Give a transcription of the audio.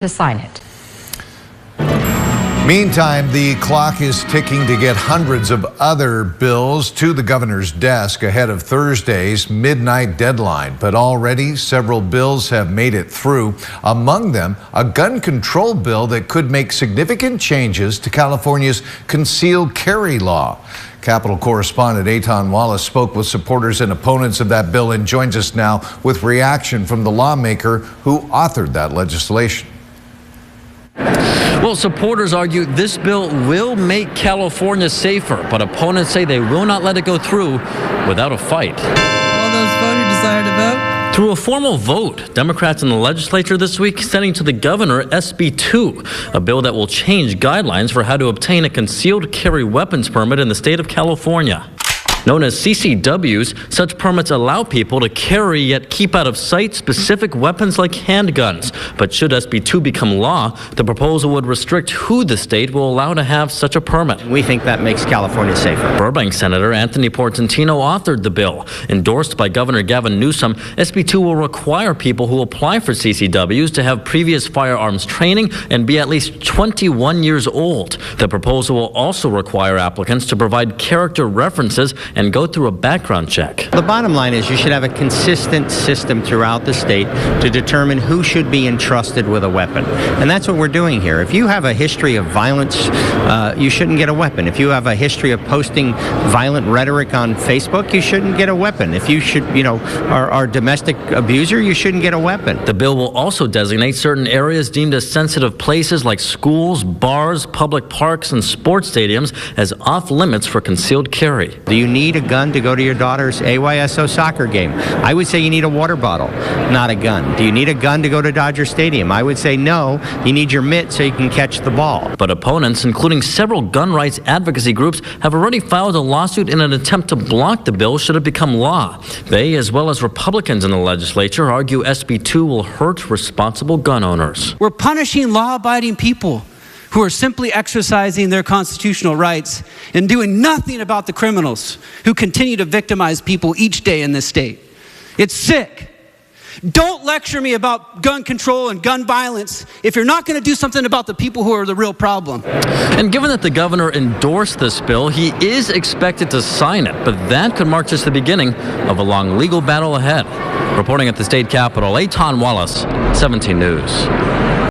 to sign it. Meantime, the clock is ticking to get hundreds of other bills to the governor's desk ahead of Thursday's midnight deadline. But already several bills have made it through. Among them, a gun control bill that could make significant changes to California's concealed carry law. Capitol correspondent Eytan Wallace spoke with supporters and opponents of that bill and joins us now with reaction from the lawmaker who authored that legislation. Well, supporters argue this bill will make California safer, but opponents say they will not let it go through without a fight. All those voters desire to vote? Through a formal vote, Democrats in the legislature this week sending to the governor SB 2, a bill that will change guidelines for how to obtain a concealed carry weapons permit in the state of California. Known as CCWs, such permits allow people to carry yet keep out of sight specific weapons like handguns. But should SB 2 become law, the proposal would restrict who the state will allow to have such a permit. We think that makes California safer. Burbank Senator Anthony Portantino authored the bill. Endorsed by Governor Gavin Newsom, SB 2 will require people who apply for CCWs to have previous firearms training and be at least 21 years old. The proposal will also require applicants to provide character references and go through a background check. The bottom line is you should have a consistent system throughout the state to determine who should be entrusted with a weapon. And that's what we're doing here. If you have a history of violence, you shouldn't get a weapon. If you have a history of posting violent rhetoric on Facebook, you shouldn't get a weapon. If you are a domestic abuser, you shouldn't get a weapon. The bill will also designate certain areas deemed as sensitive places like schools, bars, public parks, and sports stadiums as off limits for concealed carry. Do you need a gun to go to your daughter's AYSO soccer game? I would say you need a water bottle, not a gun. Do you need a gun to go to Dodger Stadium? I would say no. You need your mitt so you can catch the ball. But opponents, including several gun rights advocacy groups, have already filed a lawsuit in an attempt to block the bill should it become law. They, as well as Republicans in the legislature, argue SB 2 will hurt responsible gun owners. We're punishing law-abiding people who are simply exercising their constitutional rights and doing nothing about the criminals who continue to victimize people each day in this state. It's sick. Don't lecture me about gun control and gun violence if you're not going to do something about the people who are the real problem. And given that the governor endorsed this bill, he is expected to sign it, but that could mark just the beginning of a long legal battle ahead. Reporting at the state capitol, Eytan Wallace, 17 News.